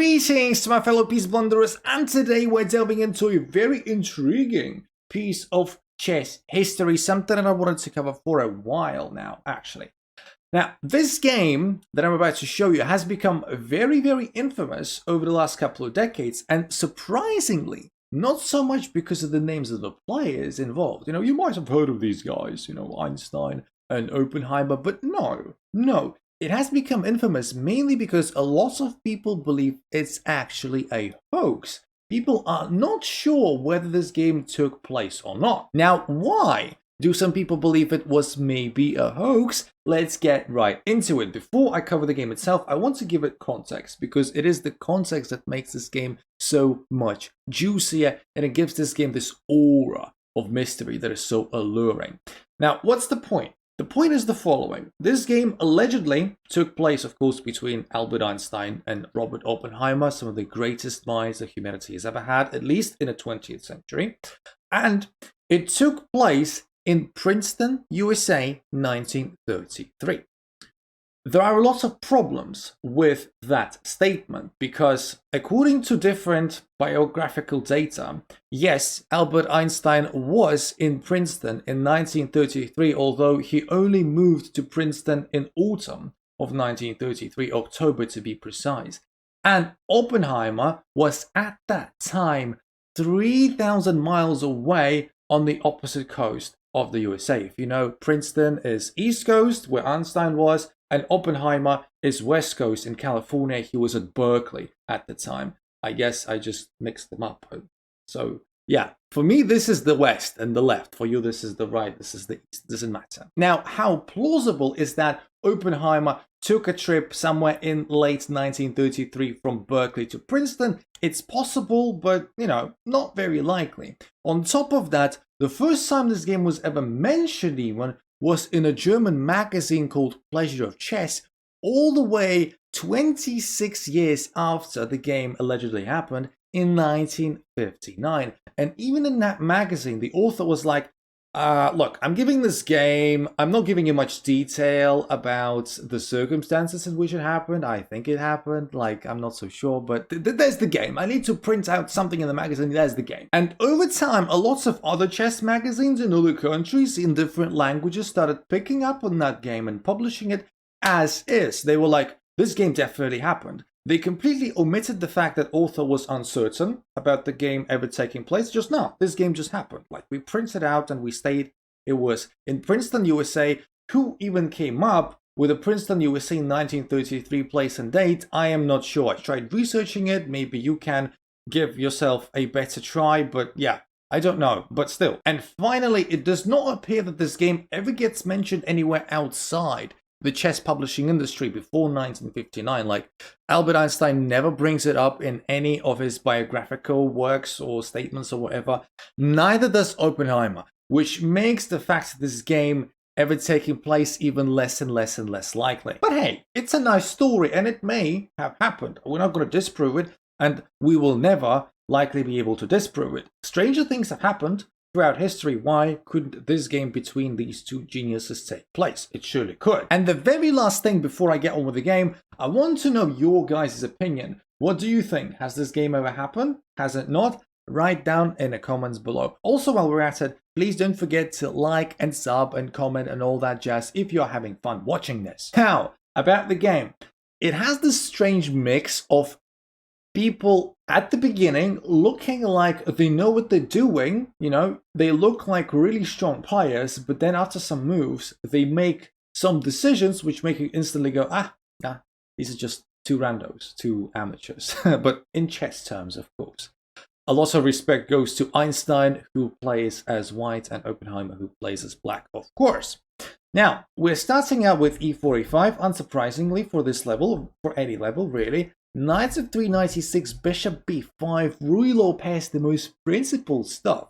Greetings to my fellow peace blunderers, and today we're delving into a very intriguing piece of chess history, something that I wanted to cover for a while now, actually. Now, this game that I'm about to show you has become very, very infamous over the last couple of decades, and surprisingly, not so much because of the names of the players involved. You know, you might have heard of these guys, Einstein and Oppenheimer, but no. It has become infamous mainly because a lot of people believe it's actually a hoax. People are not sure whether this game took place or not. Now, why do some people believe it was maybe a hoax? Let's get right into it. Before I cover the game itself, I want to give it context, because it is the context that makes this game so much juicier, and it gives this game this aura of mystery that is so alluring. Now, what's the point? The point is the following. This game allegedly took place, of course, between Albert Einstein and Robert Oppenheimer, some of the greatest minds that humanity has ever had, at least in the 20th century. And it took place in Princeton, USA, 1933. There are a lot of problems with that statement because, according to different biographical data, yes, Albert Einstein was in Princeton in 1933, although he only moved to Princeton in autumn of 1933, October to be precise. And Oppenheimer was at that time 3,000 miles away on the opposite coast of the USA. If you know, Princeton is East Coast, where Einstein was, and Oppenheimer is West Coast in California. He was at Berkeley at the time. I guess I just mixed them up. So yeah, for me, this is the West and the left. For you, this is the right, this is the East. Doesn't matter. Now, how plausible is that Oppenheimer took a trip somewhere in late 1933 from Berkeley to Princeton? It's possible, but, not very likely. On top of that, the first time this game was ever mentioned even was in a German magazine called Pleasure of Chess, all the way 26 years after the game allegedly happened in 1959. And even in that magazine, the author was like, look, I'm giving this game, I'm not giving you much detail about the circumstances in which it happened. I think it happened, I'm not so sure, but there's the game. I need to print out something in the magazine, there's the game. And over time, a lot of other chess magazines in other countries in different languages started picking up on that game and publishing it as is. They were like, this game definitely happened. They completely omitted the fact that author was uncertain about the game ever taking place. Just no, this game just happened. We printed out and we stayed. It was in Princeton, USA. Who even came up with a Princeton, USA 1933 place and date? I am not sure. I tried researching it. Maybe you can give yourself a better try, but yeah, I don't know, but still. And finally, it does not appear that this game ever gets mentioned anywhere outside the chess publishing industry before 1959. Albert Einstein never brings it up in any of his biographical works or statements or whatever. Neither does Oppenheimer, which makes the fact of this game ever taking place even less and less and less likely. But hey, it's a nice story and it may have happened. We're not going to disprove it, and we will never likely be able to disprove it. Stranger things have happened throughout history. Why couldn't this game between these two geniuses take place? It surely could. And the very last thing before I get on with the game, I want to know your guys' opinion. What do you think? Has this game ever happened? Has it not? Write down in the comments below. Also, while we're at it, please don't forget to like and sub and comment and all that jazz if you're having fun watching this. Now, about the game. It has this strange mix of people at the beginning looking like they know what they're doing, they look like really strong players, but then after some moves, they make some decisions which make you instantly go, nah, these are just two randos, two amateurs, but in chess terms, of course. A lot of respect goes to Einstein, who plays as white, and Oppenheimer, who plays as black, of course. Now, we're starting out with e4, e5, unsurprisingly for this level, for any level, really. Knight of 3, knight e6, bishop b5, Ruy Lopez, the most principled stuff.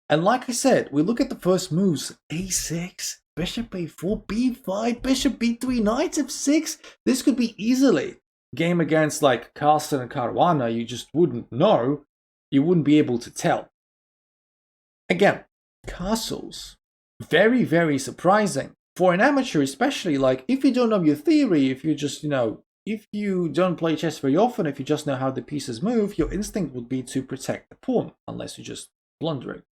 And like I said, we look at the first moves, a6, bishop a4, b5, bishop b3, knight f6. This could be easily game against Carlsen and Caruana. You just wouldn't know. You wouldn't be able to tell. Again, castles, very, very surprising. For an amateur especially, if you don't know your theory, if you just, if you don't play chess very often, if you just know how the pieces move, your instinct would be to protect the pawn, unless you just blunder it.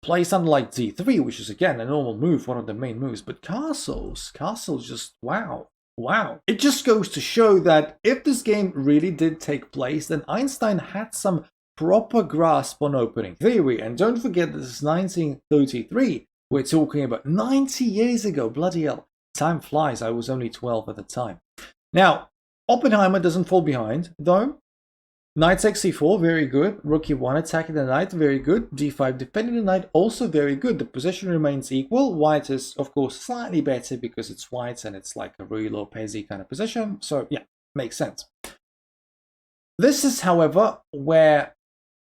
Play something like d3, which is again a normal move, one of the main moves, but castles just wow. It just goes to show that if this game really did take place, then Einstein had some proper grasp on opening theory. And don't forget, this is 1933. We're talking about 90 years ago. Bloody hell. Time flies. I was only 12 at the time. Now, Oppenheimer doesn't fall behind, though. Knight takes c4, very good. Rook e1 attacking the knight, very good. d5 defending the knight, also very good. The position remains equal. White is, of course, slightly better because it's white and it's like a Ruy Lopez-y kind of position. So, yeah, makes sense. This is, however, where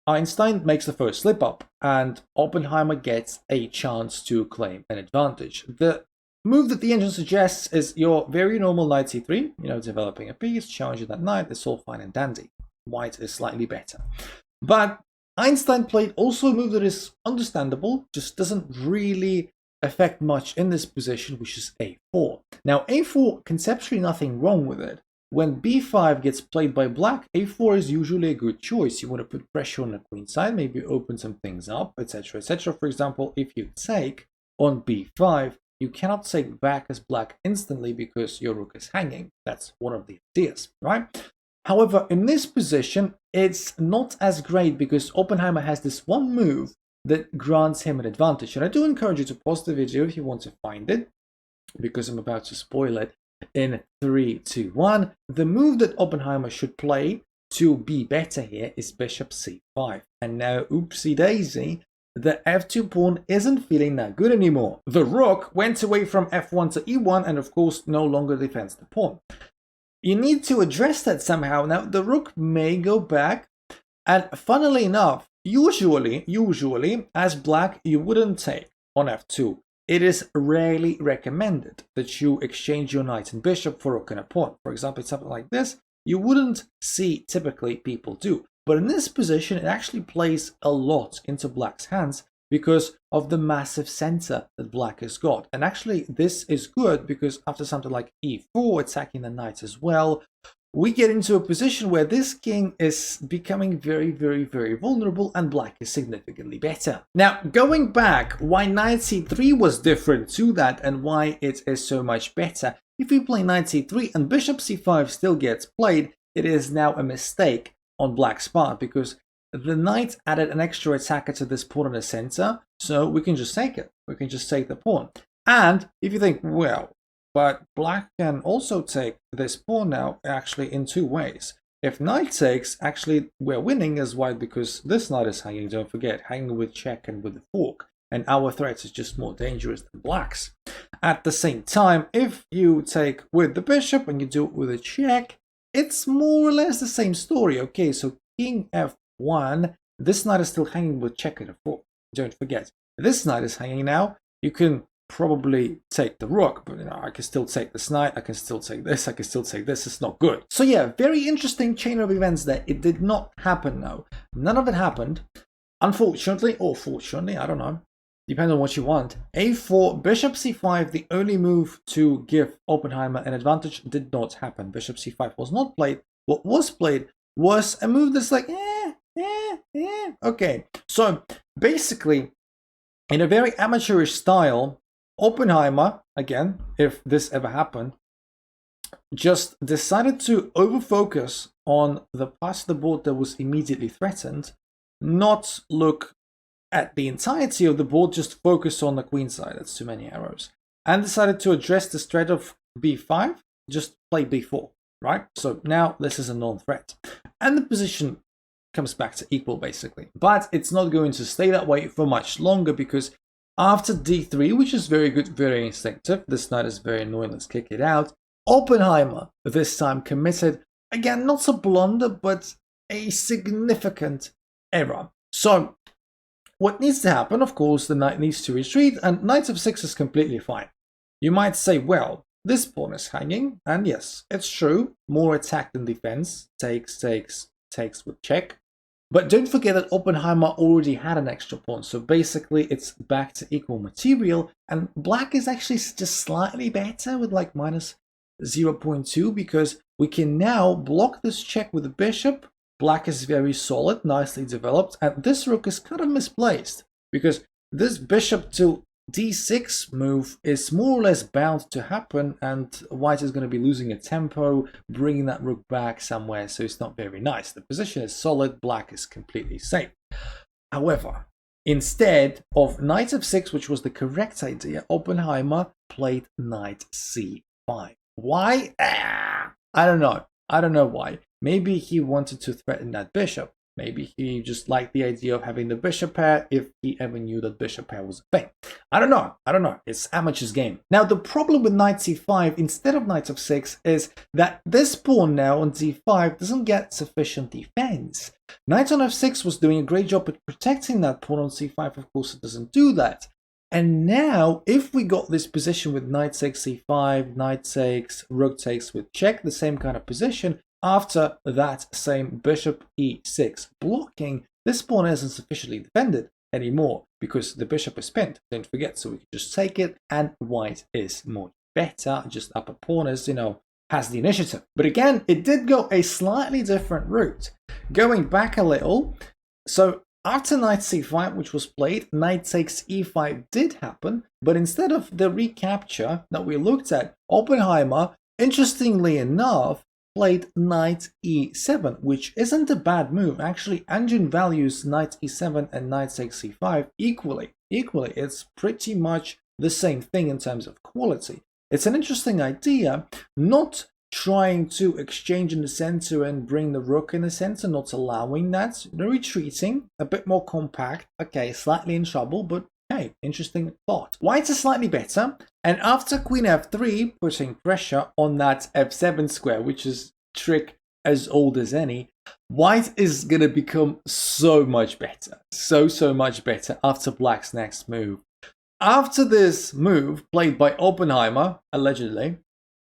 Einstein makes the first slip up and Oppenheimer gets a chance to claim an advantage. The move that the engine suggests is your very normal knight c3, developing a piece, challenging that knight, it's all fine and dandy. White is slightly better. But Einstein played also a move that is understandable, just doesn't really affect much in this position, which is a4. Now, a4, conceptually nothing wrong with it. When b5 gets played by black, a4 is usually a good choice. You want to put pressure on the queen side, maybe open some things up, etc., etc. For example, if you take on b5, you cannot take back as black instantly because your rook is hanging. That's one of the ideas, right? However, in this position, it's not as great because Oppenheimer has this one move that grants him an advantage. And I do encourage you to pause the video if you want to find it, because I'm about to spoil it in 3, 2, 1. The move that Oppenheimer should play to be better here is bishop c5. And now, oopsie daisy, the f2 pawn isn't feeling that good anymore. The rook went away from f1 to e1 and of course no longer defends the pawn. You need to address that somehow. Now, the rook may go back, and funnily enough, usually, as black, you wouldn't take on f2. It is rarely recommended that you exchange your knight and bishop for rook and a pawn. For example, something like this, you wouldn't see typically people do. But in this position, it actually plays a lot into black's hands because of the massive center that black has got. And actually, this is good because after something like e4, attacking the knight as well, we get into a position where this king is becoming very, very, very vulnerable and black is significantly better. Now, going back, why knight c3 was different to that and why it is so much better. If we play knight c3 and bishop c5 still gets played, it is now a mistake on black's part because the knight added an extra attacker to this pawn in the center, so we can just take it. We can just take the pawn. And if you think, well, but black can also take this pawn now actually in two ways. If knight takes, actually we're winning as white because this knight is hanging, don't forget, hanging with check and with the fork. And our threat is just more dangerous than black's. At the same time, if you take with the bishop and you do it with a check, it's more or less the same story. Okay, so king f1, this knight is still hanging with check and a fork. Don't forget, this knight is hanging now. You can probably take the rook, but I can still take this knight, I can still take this, I can still take this. It's not good. So yeah, very interesting chain of events there. It did not happen now. None of it happened. Unfortunately, or fortunately, I don't know. Depends on what you want. a4, bishop c5, the only move to give Oppenheimer an advantage, did not happen. Bishop c5 was not played. What was played was a move that's like, okay. So basically, in a very amateurish style, Oppenheimer, again, if this ever happened, just decided to overfocus on the part of the board that was immediately threatened, not look at the entirety of the board, just focus on the queen side. That's too many arrows. And decided to address the threat of b5, just play b4, right? So now this is a non-threat. And the position comes back to equal, basically. But it's not going to stay that way for much longer because after d3, which is very good, very instinctive, this knight is very annoying, let's kick it out, Oppenheimer this time committed, again, not a blunder, but a significant error. So what needs to happen, of course, the knight needs to retreat, and knight f6 is completely fine. You might say, well, this pawn is hanging, and yes, it's true, more attack than defense, takes with check. But don't forget that Oppenheimer already had an extra pawn, so basically it's back to equal material, and black is actually just slightly better with like minus 0.2, because we can now block this check with the bishop. Black is very solid, nicely developed, and this rook is kind of misplaced because this bishop to d6 move is more or less bound to happen, and white is going to be losing a tempo, bringing that rook back somewhere, so it's not very nice. The position is solid, black is completely safe. However, instead of knight f6, which was the correct idea, Oppenheimer played knight c5. Why? I don't know. I don't know why. Maybe he wanted to threaten that bishop. Maybe he just liked the idea of having the bishop pair if he ever knew that bishop pair was a thing. I don't know. I don't know. It's amateur's game. Now, the problem with knight c5 instead of knight f6 is that this pawn now on d5 doesn't get sufficient defense. Knight on f6 was doing a great job at protecting that pawn on c5. Of course, it doesn't do that. And now, if we got this position with knight takes c5, knight takes, rook takes with check, the same kind of position, after that same bishop e6 blocking, this pawn isn't sufficiently defended anymore because the bishop is pinned, don't forget, so we can just take it, and white is much better, just upper pawn is, has the initiative. But again, it did go a slightly different route. Going back a little, so after knight c5, which was played, knight takes e5 did happen, but instead of the recapture that we looked at, Oppenheimer, interestingly enough, played knight e7, which isn't a bad move. Actually, engine values knight e7 and knight takes c5 equally. It's pretty much the same thing in terms of quality. It's an interesting idea, not trying to exchange in the center and bring the rook in the center, not allowing that. The retreating, a bit more compact. Okay, slightly in trouble, but hey, interesting thought. White is slightly better, and after queen f3, putting pressure on that f7 square, which is trick as old as any, white is gonna become so much better. So much better after black's next move. After this move, played by Oppenheimer, allegedly,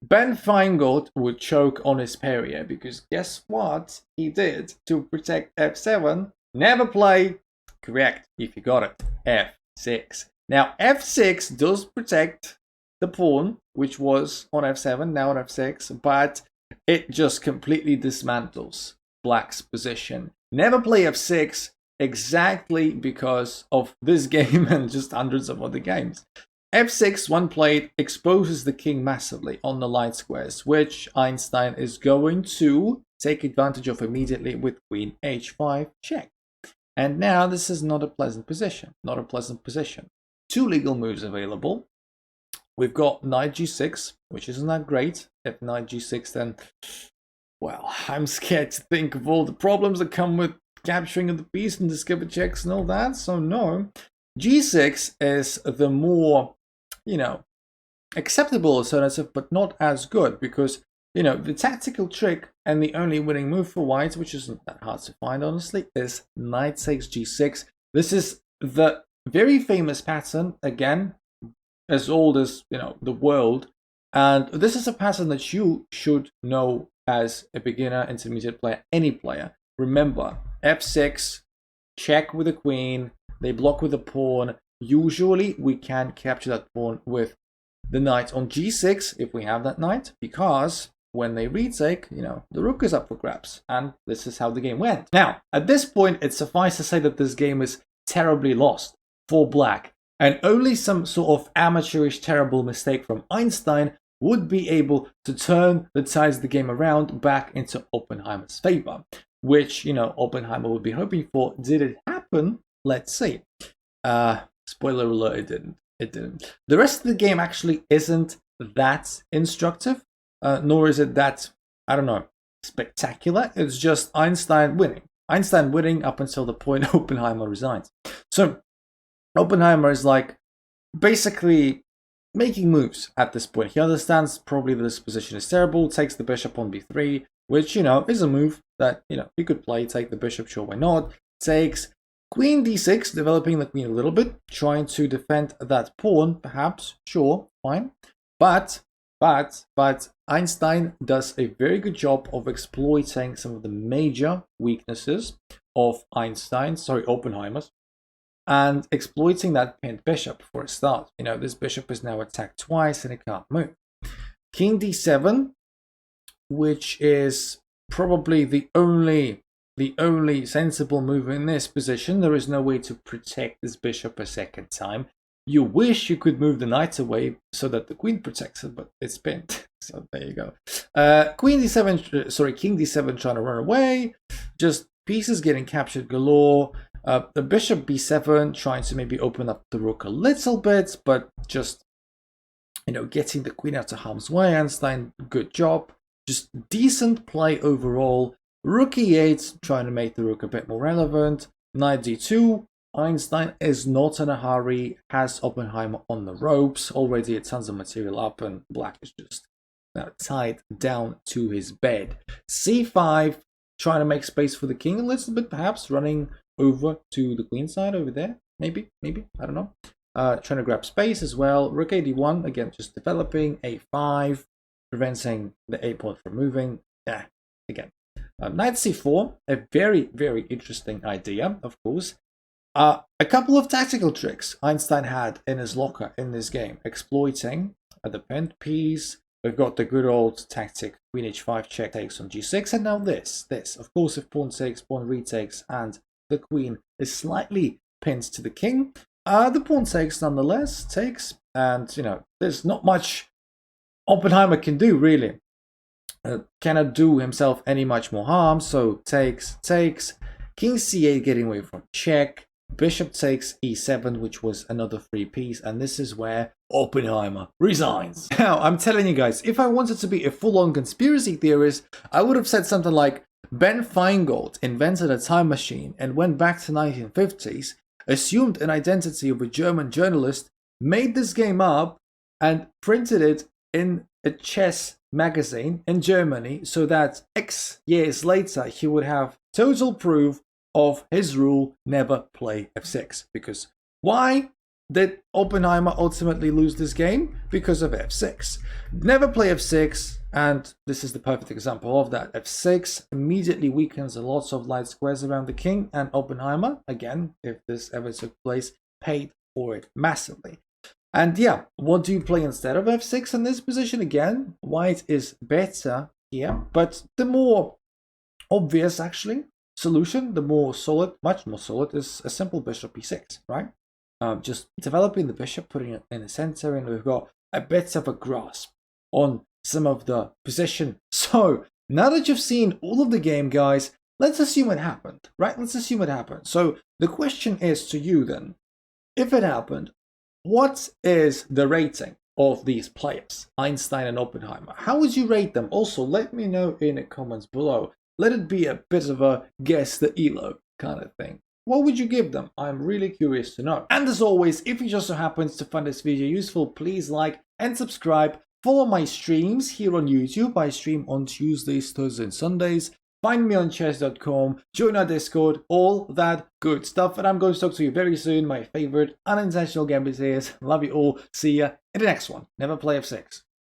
Ben Feingold would choke on his parrier, because guess what he did to protect f7? Never play, correct, if you got it, f6. Now, f6 does protect the pawn, which was on f7, now on f6, but it just completely dismantles black's position. Never play f6 exactly because of this game and just hundreds of other games. f6, when played, exposes the king massively on the light squares, which Einstein is going to take advantage of immediately with queen h5 check. And now this is not a pleasant position, Two legal moves available. We've got knight g6, which isn't that great. If knight g6, then, well, I'm scared to think of all the problems that come with capturing of the piece and discover checks and all that, so no. g6 is the more, acceptable alternative, but not as good, because, the tactical trick and the only winning move for white, which isn't that hard to find, honestly, is knight takes g6. This is the very famous pattern, again, as old as, the world. And this is a pattern that you should know as a beginner, intermediate player, any player. Remember, f6, check with the queen, they block with the pawn. Usually, we can capture that pawn with the knight on g6, if we have that knight, because when they retake, the rook is up for grabs. And this is how the game went. Now, at this point, it suffices to say that this game is terribly lost for black. And only some sort of amateurish terrible mistake from Einstein would be able to turn the tides of the game around back into Oppenheimer's favor, which, Oppenheimer would be hoping for. Did it happen? Let's see. Spoiler alert, it didn't. The rest of the game actually isn't that instructive, nor is it that, spectacular. It's just Einstein winning. Einstein winning up until the point Oppenheimer resigns. So Oppenheimer is basically making moves at this point. He understands probably that this position is terrible, takes the bishop on b3, which, is a move that, he could play, take the bishop, sure, why not. Takes queen d6, developing the queen a little bit, trying to defend that pawn, perhaps, sure, fine. But Einstein does a very good job of exploiting some of the major weaknesses of Oppenheimer's, and exploiting that pinned bishop for a start. This bishop is now attacked twice and it can't move. King d7, which is probably the only sensible move in this position. There is no way to protect this bishop a second time. You wish you could move the knight away so that the queen protects it, but it's pinned. So there you go. King d7 trying to run away. Just pieces getting captured galore. The bishop b7 trying to maybe open up the rook a little bit, but just, you know, getting the queen out of harm's way. Einstein, good job. Just decent play overall. Rook e8, trying to make the rook a bit more relevant. Knight d2. Einstein is not in a hurry, has Oppenheimer on the ropes, already a tons of material up, and black is just tied down to his bed. c5, trying to make space for the king a little bit, perhaps running over to the queen side over there. Maybe, I don't know. Trying to grab space as well. Rook a1, again, just developing. a5, preventing the a pawn from moving. Again. Knight c4, a very, very interesting idea, of course. A couple of tactical tricks Einstein had in his locker in this game, exploiting the pinned piece. We've got the good old tactic, queen h5 check takes on g6, and now this. Of course, if pawn takes, pawn retakes, and the queen is slightly pinned to the king, the pawn takes nonetheless, takes, and, you know, there's not much Oppenheimer can do, really. Cannot do himself any much more harm, so takes, king c8 getting away from check, bishop takes e7, which was another free piece, and this is where Oppenheimer resigns. Now, I'm telling you guys, if I wanted to be a full-on conspiracy theorist, I would have said something like, Ben Feingold invented a time machine and went back to 1950s, assumed an identity of a German journalist, made this game up, and printed it in a chess magazine in Germany so that X years later he would have total proof of his rule, never play f6. Because why did Oppenheimer ultimately lose this game? Because of f6. Never play f6, and this is the perfect example of that. f6 immediately weakens a lot of light squares around the king, and Oppenheimer, again, if this ever took place, paid for it massively. And yeah, what do you play instead of f6 in this position? Again, white is better here, but the more obvious, actually, solution, the more solid, much more solid, is a simple bishop e6, right? Just developing the bishop, putting it in the center, and we've got a bit of a grasp on some of the position. So now that you've seen all of the game, guys, let's assume it happened, right? Let's assume it happened. So the question is to you then, if it happened, what is the rating of these players, Einstein and Oppenheimer? How would you rate them? Also, let me know in the comments below. Let it be a bit of a guess the ELO kind of thing. What would you give them? I'm really curious to know. And as always, if you just so happens to find this video useful, please like and subscribe. Follow my streams here on YouTube. I stream on Tuesdays, Thursdays, and Sundays. Find me on chess.com, join our Discord, all that good stuff. And I'm going to talk to you very soon. My favorite unintentional gambiters. Love you all. See ya in the next one. Never play f6.